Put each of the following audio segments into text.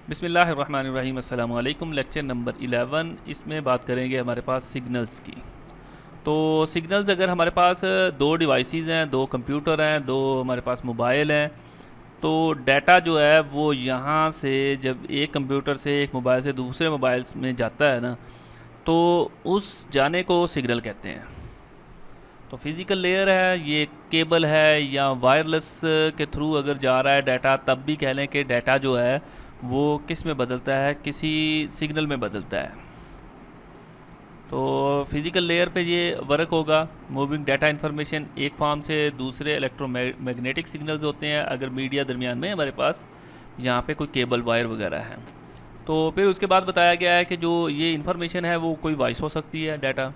बिस्मिल्लाहिर्रहमानिर्रहीम अस्सलाम वालेकुम। लेक्चर नंबर 11, इसमें बात करेंगे हमारे पास सिग्नल्स की। तो सिग्नल्स अगर हमारे पास दो डिवाइसेस हैं, दो कंप्यूटर हैं, दो हमारे पास मोबाइल हैं, तो डाटा जो है वो यहाँ से जब एक कंप्यूटर से एक मोबाइल से दूसरे मोबाइल में जाता है ना, तो उस जाने को सिग्नल कहते हैं। तो फिज़िकल लेयर है, ये केबल है या वायरलेस के थ्रू अगर जा रहा है डाटा, तब भी कह लें कि डाटा जो है वो किस में बदलता है, किसी सिग्नल में बदलता है। तो फिज़िकल लेयर पे ये वर्क होगा। मूविंग डाटा इन्फॉर्मेशन एक फॉर्म से दूसरे इलेक्ट्रोमैग्नेटिक सिग्नल्स होते हैं अगर मीडिया दरमियान में हमारे पास यहाँ पे कोई केबल वायर वगैरह है। तो फिर उसके बाद बताया गया है कि जो ये इन्फॉर्मेशन है वो कोई वॉइस हो सकती है, डाटा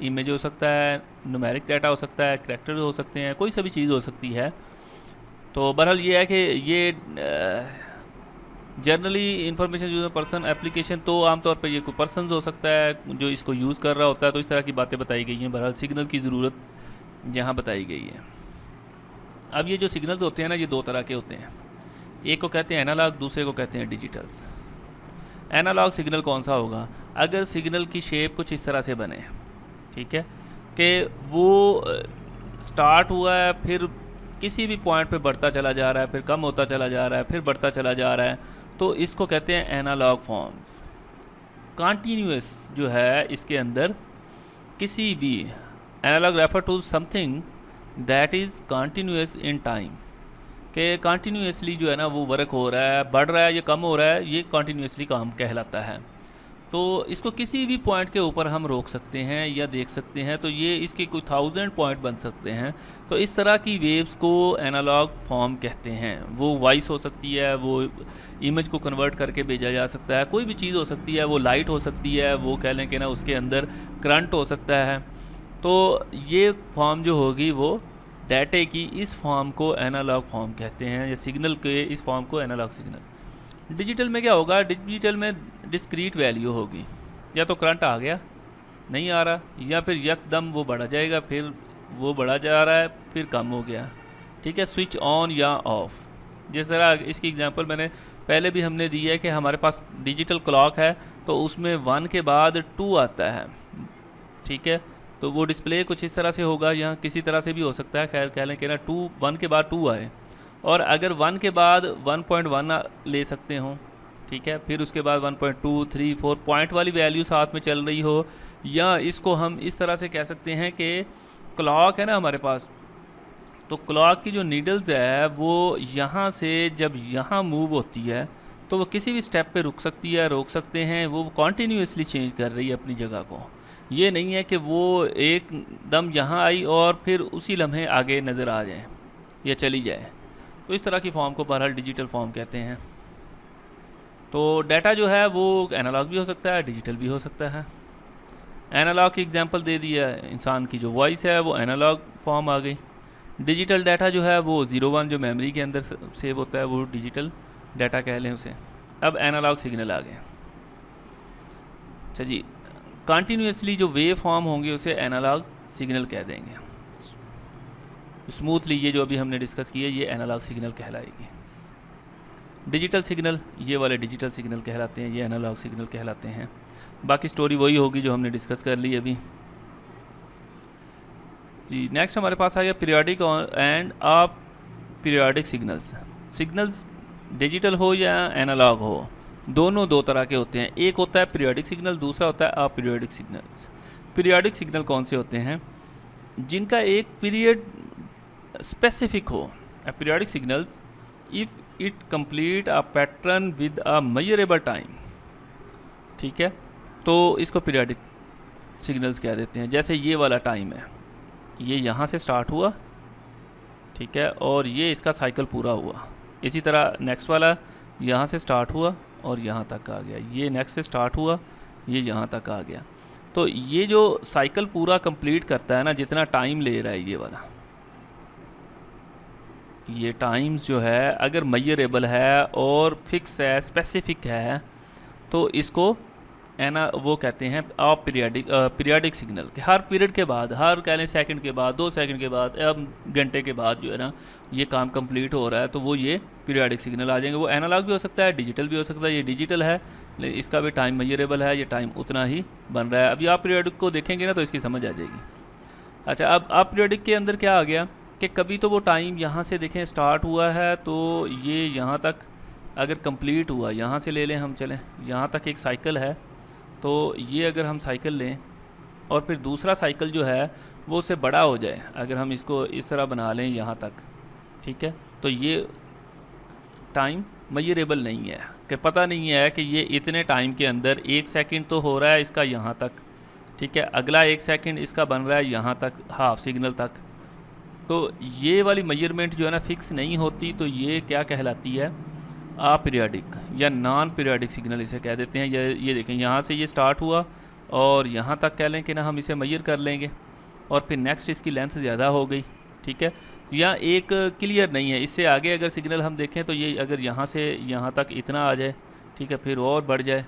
इमेज हो सकता है, न्यूमेरिक डाटा हो सकता है, करैक्टर हो सकते हैं, कोई सा भी चीज़ हो सकती है। तो बहरहाल ये है कि ये generally information use person application, तो आमतौर पर ये कोई पर्सन हो सकता है जो इसको यूज़ कर रहा होता है। तो इस तरह की बातें बताई गई हैं। बहरहाल सिग्नल की ज़रूरत यहाँ बताई गई है। अब ये जो सिग्नल्स होते हैं ना, ये दो तरह के होते हैं। एक को कहते हैं एनालॉग, दूसरे को कहते हैं डिजिटल। एनालॉग सिग्नल कौन सा होगा? अगर सिग्नल की शेप कुछ इस तरह से बने, ठीक है, कि वो स्टार्ट हुआ है, फिर किसी भी पॉइंट पे बढ़ता चला जा रहा है, फिर कम होता चला जा रहा है, फिर बढ़ता चला जा रहा है, तो इसको कहते हैं एनालॉग फॉर्म्स। कॉन्टीन्यूअस जो है इसके अंदर किसी भी analog refer to something that is continuous in time, कि कॉन्टीन्यूअसली जो है ना वो वर्क हो रहा है, बढ़ रहा है या कम हो रहा है, ये कॉन्टीन्यूअसली काम कहलाता है। तो इसको किसी भी पॉइंट के ऊपर हम रोक सकते हैं या देख सकते हैं। तो ये इसके कोई 1000 पॉइंट बन सकते हैं। तो इस तरह की वेव्स को एनालॉग फॉर्म कहते हैं। वो वॉइस हो सकती है, वो इमेज को कन्वर्ट करके भेजा जा सकता है, कोई भी चीज़ हो सकती है, वो लाइट हो सकती है, वो कह लें कि ना उसके अंदर करंट हो सकता है। तो ये फॉर्म जो होगी वो डाटे की, इस फॉर्म को एनालॉग फॉर्म कहते हैं, या सिग्नल के इस फॉर्म को एनालॉग सिग्नल। डिजिटल में क्या होगा? डिजिटल में डिस्क्रीट वैल्यू होगी। या तो करंट आ गया, नहीं आ रहा, या फिर यकदम वो बढ़ा जाएगा, फिर वो बढ़ा जा रहा है, फिर कम हो गया, ठीक है, स्विच ऑन या ऑफ। जिस तरह इसकी एग्जांपल मैंने पहले भी हमने दी है कि हमारे पास डिजिटल क्लॉक है, तो उसमें 1 के बाद 2 आता है, ठीक है। तो वो डिस्प्ले कुछ इस तरह से होगा, या किसी तरह से भी हो सकता है, खैर कह लें कि ना 1 के बाद 2 आए, और अगर 1 के बाद 1.1 ले सकते हों, ठीक है, फिर उसके बाद 1.2, 3, 4 पॉइंट वाली वैल्यू साथ में चल रही हो। या इसको हम इस तरह से कह सकते हैं कि क्लॉक है ना हमारे पास, तो क्लॉक की जो नीडल्स है वो यहाँ से जब यहाँ मूव होती है तो वो किसी भी स्टेप पे रुक सकती है, रोक सकते हैं। वो कॉन्टीन्यूसली चेंज कर रही है अपनी जगह को। ये नहीं है कि वो एक दम यहाँ आई और फिर उसी लम्हे आगे नज़र आ जाए या चली जाए। तो इस तरह की फॉर्म को बहरहाल डिजिटल फॉर्म कहते हैं। तो डाटा जो है वो एनालॉग भी हो सकता है, डिजिटल भी हो सकता है। एनालॉग की एग्जांपल दे दिया, इंसान की जो वॉइस है वो एनालॉग फॉर्म आ गई। डिजिटल डाटा जो है वो 01 जो मेमोरी के अंदर सेव होता है, वो डिजिटल डाटा कह लें उसे। अब एनालॉग सिग्नल आ गए। अच्छा जी, कंटिन्यूसली जो वेव फॉर्म होंगे उसे एनालॉग सिग्नल कह देंगे। स्मूथली ये जो अभी हमने डिस्कस किया, ये एनालॉग सिग्नल कहलाएगी। डिजिटल सिग्नल, ये वाले डिजिटल सिग्नल कहलाते हैं, ये एनालॉग सिग्नल कहलाते हैं। बाकी स्टोरी वही होगी जो हमने डिस्कस कर ली अभी जी। नेक्स्ट हमारे पास आ गया periodic and aperiodic signals. Signals digital हो या एनालॉग हो, दोनों दो तरह के होते हैं। एक होता है पीरियोडिक सिग्नल, दूसरा होता है अपीरियोडिक सिग्नल्स। पीरियोडिक सिग्नल कौन से होते हैं? जिनका एक पीरियड स्पेसिफिक हो। Periodic signals if it complete a pattern with a measurable time, ठीक है, तो इसको पीरियोडिक सिग्नल्स कह देते हैं। जैसे ये वाला टाइम है, ये यहाँ से स्टार्ट हुआ, ठीक है, और ये इसका साइकिल पूरा हुआ। इसी तरह नेक्स्ट वाला यहाँ से स्टार्ट हुआ और यहाँ तक आ गया, ये नेक्स्ट से स्टार्ट हुआ, ये यहाँ तक आ गया। तो ये जो साइकिल पूरा कंप्लीट करता है ना, जितना टाइम ले रहा है ये वाला, ये टाइम्स जो है अगर मेजरेबल है और फिक्स है, स्पेसिफिक है, तो इसको वो कहते हैं आप पीरियाडिक सिग्नल कि हर पीरियड के बाद, हर कह लें सेकंड के बाद, 2 सेकंड के बाद, अब घंटे के बाद जो है ना ये काम कंप्लीट हो रहा है, तो वो ये पीरियाडिक सिग्नल आ जाएंगे। वो एनालॉग भी हो सकता है, डिजिटल भी हो सकता है। ये डिजिटल है, लेकिन इसका भी टाइम मेजरेबल है, ये टाइम उतना ही बन रहा है। अभी आप पीरियाडिक को देखेंगे ना तो इसकी समझ आ जाएगी। अच्छा, अब आप पीरियाडिक के अंदर क्या आ गया कि कभी तो वो टाइम यहाँ से देखें स्टार्ट हुआ है, तो ये यहाँ तक अगर कंप्लीट हुआ, यहाँ से ले लें हम, चलें यहाँ तक एक साइकिल है, तो ये अगर हम साइकिल लें और फिर दूसरा साइकिल जो है वो उससे बड़ा हो जाए, अगर हम इसको इस तरह बना लें यहाँ तक, ठीक है, तो ये टाइम मेजरेबल नहीं है, कि पता नहीं है कि ये इतने टाइम के अंदर 1 सेकंड तो हो रहा है इसका यहाँ तक, ठीक है, अगला 1 सेकंड इसका बन रहा है यहाँ तक, हाफ सिग्नल तक। तो ये वाली मेजरमेंट जो है ना फिक्स नहीं होती, तो ये क्या कहलाती है, अपीरियाडिक या नॉन पीरियाडिक सिग्नल इसे कह देते हैं। ये देखें, यहाँ से ये स्टार्ट हुआ और यहाँ तक कह लें कि ना हम इसे मेजर कर लेंगे, और फिर नेक्स्ट इसकी लेंथ ज़्यादा हो गई, ठीक है, या एक क्लियर नहीं है। इससे आगे अगर सिग्नल हम देखें तो ये अगर यहाँ से यहाँ तक इतना आ जाए, ठीक है, फिर और बढ़ जाए,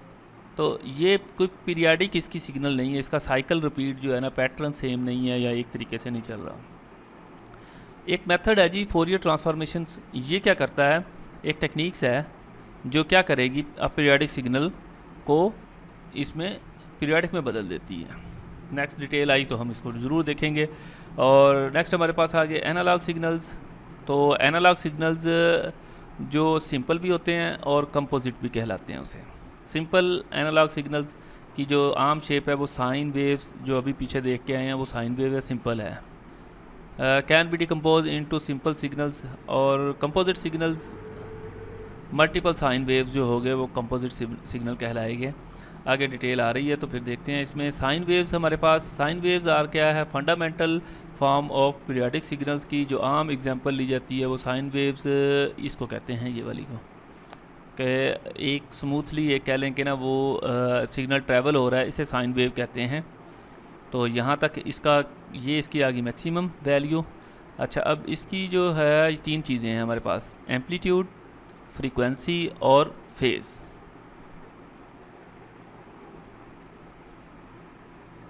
तो ये कोई पीरियाडिक इसकी सिग्नल नहीं है। इसका साइकिल रिपीट जो है ना पैटर्न सेम नहीं है या एक तरीके से नहीं चल रहा। एक मेथड है जी फोरियर ट्रांसफॉर्मेशन। ये क्या करता है, एक टेक्निक्स है जो क्या करेगी, अब पीरियाडिक सिग्नल को इसमें पीरियाडिक में बदल देती है। नेक्स्ट डिटेल आई तो हम इसको ज़रूर देखेंगे। और नेक्स्ट हमारे पास आ गए एनालॉग सिग्नल्स। तो एनालॉग सिग्नल्स जो सिंपल भी होते हैं और कंपोजिट भी कहलाते हैं उसे। सिंपल एनालॉग सिग्नल्स की जो आम शेप है वो साइन वेव्स, जो अभी पीछे देख के आए हैं वो साइन वेव है, सिंपल है। Can be decomposed into simple signals, और composite signals multiple sine waves जो हो गए वो कंपोजिट सिग्नल कहलाएंगे। आगे डिटेल आ रही है तो फिर देखते हैं इसमें। साइन वेव्स हमारे पास, साइन वेव्स आर क्या है, fundamental form of periodic signals की जो आम एग्जांपल ली जाती है वो साइन वेव्स इसको कहते हैं, ये वाली को, कि एक स्मूथली एक कह लें कि ना वो सिग्नल ट्रैवल हो रहा है, इसे साइन वेव कहते हैं। तो यहाँ तक इसका ये इसकी आ गई मैक्सिमम वैल्यू। अच्छा, अब इसकी जो है 3 चीज़ें हैं हमारे पास, एम्पलीट्यूड, फ्रीक्वेंसी और फेज़।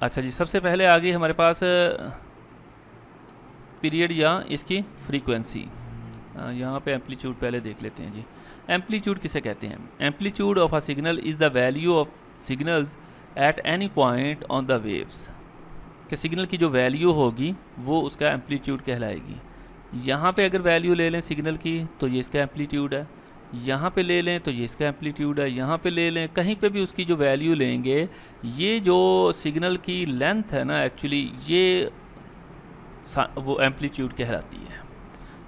अच्छा जी, सबसे पहले आ गई हमारे पास पीरियड या इसकी फ्रीक्वेंसी। यहाँ पे एम्पलीट्यूड पहले देख लेते हैं जी। एम्पलीट्यूड किसे कहते हैं, amplitude of a signal is the value of signals at any point on the waves. कि सिग्नल की जो वैल्यू होगी वो उसका एम्पलीट्यूड कहलाएगी। यहाँ पे अगर वैल्यू ले लें सिग्नल की तो ये इसका एम्पलीट्यूड है, यहाँ पे ले लें तो ये इसका एम्पलीट्यूड है, यहाँ पे ले लें, कहीं पे भी उसकी जो वैल्यू लेंगे, ये जो सिग्नल की लेंथ है ना एक्चुअली ये वो एम्पलीट्यूड कहलाती है।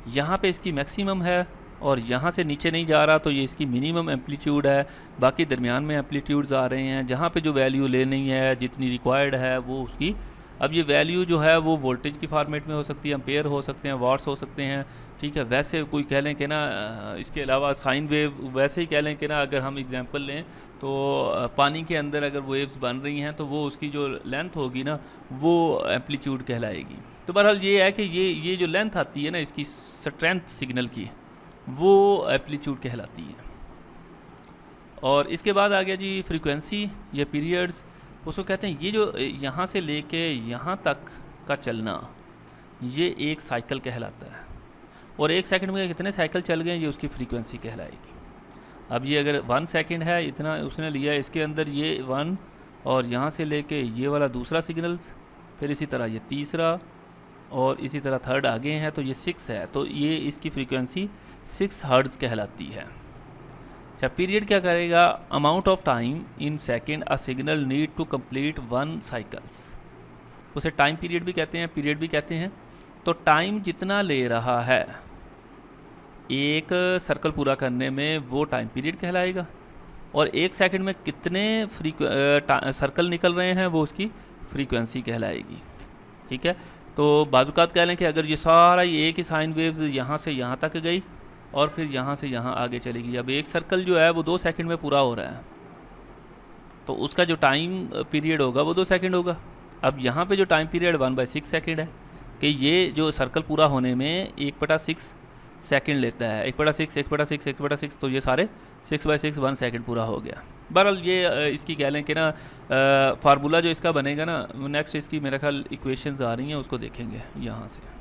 यहाँ पे इसकी मैक्सिमम है और यहाँ से नीचे नहीं जा रहा तो ये इसकी मिनिमम एम्पलीट्यूड है। बाकी दरमियान में एम्पलीट्यूड्स आ रहे हैं, जहाँ पे जो वैल्यू लेनी है जितनी रिक्वायर्ड है वो उसकी। अब ये वैल्यू जो है वो वोल्टेज की फॉर्मेट में हो सकती है, एम्पेयर हो सकते हैं, वाट्स हो सकते हैं, ठीक है। वैसे कोई कह लें कि ना इसके अलावा साइन वेव, वैसे ही कह लें कि ना अगर हम एग्जांपल लें तो पानी के अंदर अगर वेव्स बन रही हैं तो वो उसकी जो लेंथ होगी ना वो एम्पलीट्यूड कहलाएगी। तो बहरहाल ये है कि ये जो लेंथ आती है ना इसकी स्ट्रेंथ सिग्नल की, वो एम्पलीट्यूड कहलाती है। और इसके बाद आ गया जी फ्रीक्वेंसी या पीरियड्स। उसको कहते हैं ये जो यहाँ से लेके यहाँ तक का चलना, ये एक साइकिल कहलाता है। और 1 सेकंड में कितने साइकिल चल गए ये उसकी फ्रीक्वेंसी कहलाएगी। अब ये अगर 1 सेकंड है, इतना उसने लिया, इसके अंदर ये 1 और यहाँ से लेके ये वाला दूसरा सिग्नल्स, फिर इसी तरह ये तीसरा और इसी तरह थर्ड आगे हैं, तो ये 6 है, तो ये इसकी फ्रीक्वेंसी 6 हर्ट्ज़ कहलाती है। अच्छा, पीरियड क्या करेगा, amount of time in second a signal need to complete 1 cycles. उसे टाइम पीरियड भी कहते हैं, पीरियड भी कहते हैं। तो टाइम जितना ले रहा है एक सर्कल पूरा करने में वो टाइम पीरियड कहलाएगा। और 1 सेकंड में कितने सर्कल निकल रहे हैं वो उसकी फ्रीक्वेंसी कहलाएगी, ठीक है। तो बाजुकात कह लें कि अगर ये सारा ये एक ही साइन वेव्स यहाँ से यहाँ तक गई और फिर यहाँ से यहाँ आगे चलेगी, अब एक सर्कल जो है वो 2 सेकंड में पूरा हो रहा है, तो उसका जो टाइम पीरियड होगा वो 2 सेकंड होगा। अब यहाँ पे जो टाइम पीरियड 1/6 सेकंड है कि ये जो सर्कल पूरा होने में 1/6 सेकंड लेता है। 1/6, 1/6, 1/6, तो ये सारे 6/6 1 सेकंड पूरा हो गया। बहरहाल ये इसकी कह लें कि ना फार्मूला जो इसका बनेगा ना, नेक्स्ट इसकी मेरा ख्याल इक्वेशंस आ रही हैं, उसको देखेंगे यहाँ से।